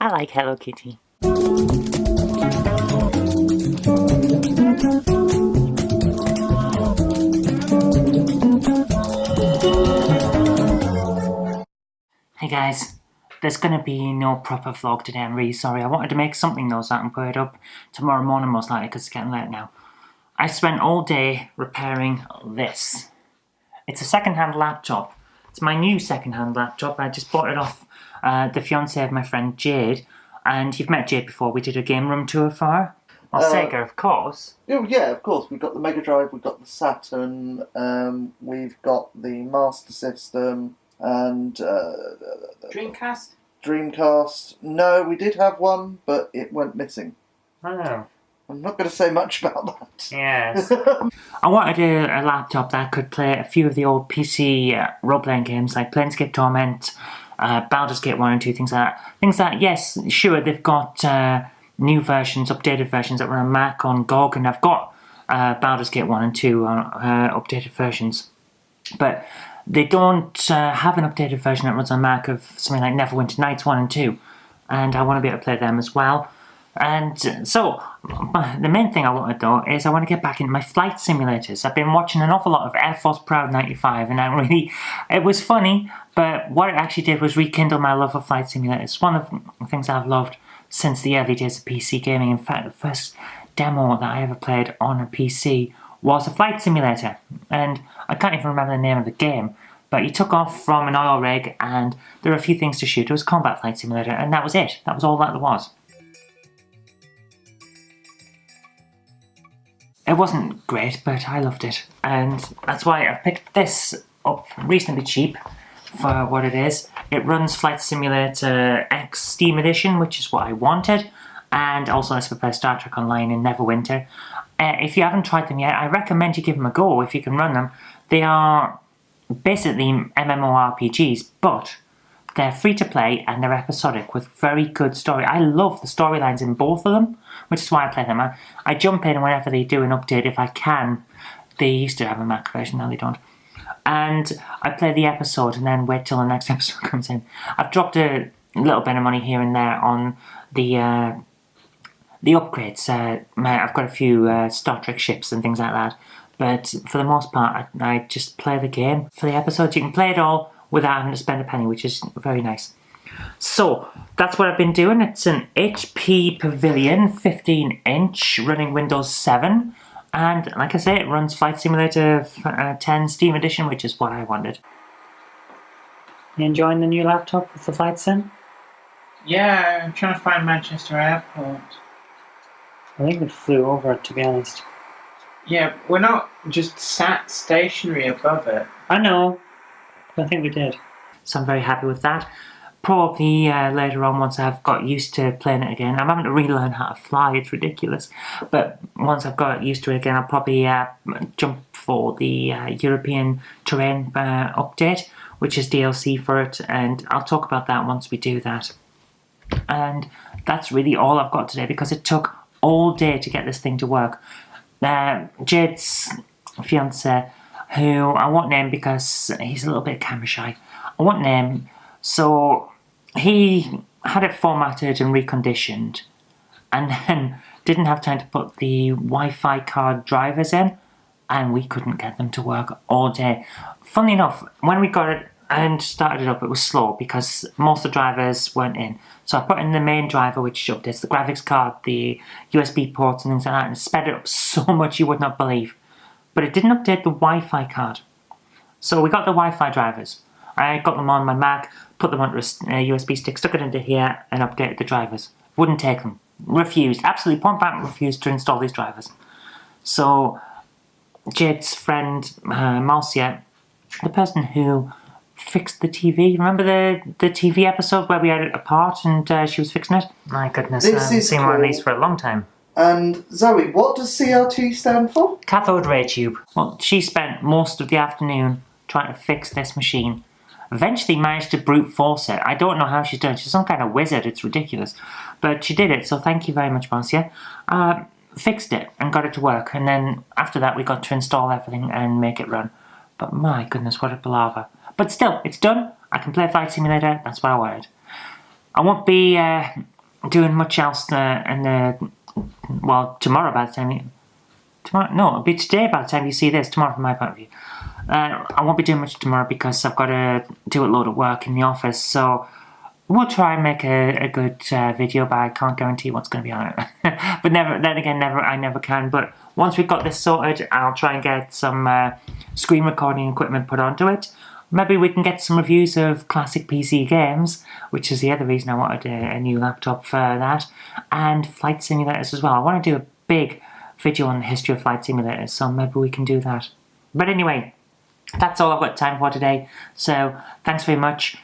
I like Hello Kitty. Hey guys, there's gonna be no proper vlog today, I'm really sorry. I wanted to make something though so I can put it up tomorrow morning most likely because it's getting late now. I spent all day repairing this. It's a second-hand laptop. It's my new second-hand laptop. I just bought it off the fiancée of my friend Jade. And you've met Jade before. We did a game room tour for her. Well, Sega, of course. Oh, yeah, of course. We've got the Mega Drive, we've got the Saturn, we've got the Master System, and... Dreamcast? Dreamcast. No, we did have one, but it went missing. Oh. I'm not going to say much about that. Yes. I wanted a laptop that could play a few of the old PC role-playing games like Planescape Torment, Baldur's Gate 1 and 2, things like that. Things that, yes, sure, they've got new versions, updated versions that run on Mac, on GOG, and I've got Baldur's Gate 1 and 2 on updated versions. But they don't have an updated version that runs on Mac of something like Neverwinter Nights 1 and 2. And I want to be able to play them as well. And so, the main thing I wanted though is I want to get back into my flight simulators. I've been watching an awful lot of Air Force Proud 95 and it was funny, but what it actually did was rekindle my love of flight simulators. It's one of the things I've loved since the early days of PC gaming. In fact, the first demo that I ever played on a PC was a flight simulator. And I can't even remember the name of the game, but you took off from an oil rig and there were a few things to shoot. It was a combat flight simulator and that was it. That was all that there was. It wasn't great, but I loved it, and that's why I picked this up reasonably cheap for what it is. It runs Flight Simulator X Steam Edition, which is what I wanted, and also lets me play Star Trek Online in Neverwinter. If you haven't tried them yet, I recommend you give them a go if you can run them. They are basically MMORPGs, but they're free to play and they're episodic with very good story. I love the storylines in both of them, which is why I play them. I jump in whenever they do an update if I can. They used to have a Mac version, now they don't. And I play the episode and then wait till the next episode comes in. I've dropped a little bit of money here and there on the upgrades. I've got a few Star Trek ships and things like that. But for the most part, I just play the game. For the episodes, you can play it all without having to spend a penny, which is very nice. So, that's what I've been doing. It's an HP Pavilion 15-inch running Windows 7. And like I say, it runs Flight Simulator 10 Steam Edition, which is what I wanted. You enjoying the new laptop with the Flight Sim? Yeah, I'm trying to find Manchester Airport. I think it flew over it, to be honest. Yeah, we're not just sat stationary above it. I know. I think we did. So I'm very happy with that. Probably later on, once I've got used to playing it again. I'm having to relearn how to fly, it's ridiculous. But once I've got used to it again, I'll probably jump for the European Terrain update, which is DLC for it, and I'll talk about that once we do that. And that's really all I've got today, because it took all day to get this thing to work. Jade's fiancé, who I won't name because he's a little bit camera shy. I won't name. So he had it formatted and reconditioned and then didn't have time to put the Wi-Fi card drivers in, and we couldn't get them to work all day. Funnily enough, when we got it and started it up, it was slow because most of the drivers weren't in. So I put in the main driver, which updates the graphics card, the USB ports and things like that, and it sped it up so much you would not believe. But it didn't update the Wi-Fi card. So we got the Wi-Fi drivers. I got them on my Mac, put them onto a USB stick, stuck it into here, and updated the drivers. Wouldn't take them. Refused. Absolutely point blank refused to install these drivers. So Jade's friend, Marcia, the person who fixed the TV. Remember the TV episode where we had it apart and she was fixing it? My goodness, I haven't seen one of these for a long time. And Zoe, what does CRT stand for? Cathode ray tube. Well, she spent most of the afternoon trying to fix this machine. Eventually managed to brute force it. I don't know how she's done it. She's some kind of wizard, it's ridiculous. But she did it, so thank you very much, Marcia. Fixed it and got it to work, and then after that we got to install everything and make it run. But my goodness, what a palaver. But still, it's done. I can play Flight Simulator, that's what I wanted. I won't be doing much else tomorrow by the time it'll be today by the time you see this, tomorrow from my point of view. I won't be doing much tomorrow because I've got to do a load of work in the office, so we'll try and make a good video, but I can't guarantee what's going to be on it. But I never can. But once we've got this sorted, I'll try and get some screen recording equipment put onto it. Maybe we can get some reviews of classic PC games, which is the other reason I wanted a new laptop for that, and flight simulators as well. I want to do a big video on the history of flight simulators, so maybe we can do that. But anyway, that's all I've got time for today, so thanks very much.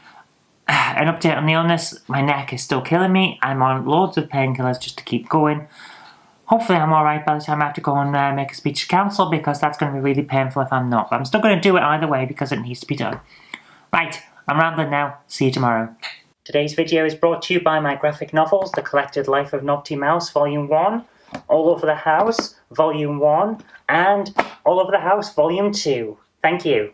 An update on the illness: my neck is still killing me. I'm on loads of painkillers just to keep going. Hopefully I'm alright by the time I have to go and make a speech to council, because that's going to be really painful if I'm not. But I'm still going to do it either way because it needs to be done. Right, I'm rambling now. See you tomorrow. Today's video is brought to you by my graphic novels, The Collected Life of Naughty Mouse, Volume 1, All Over the House, Volume 1, and All Over the House, Volume 2. Thank you.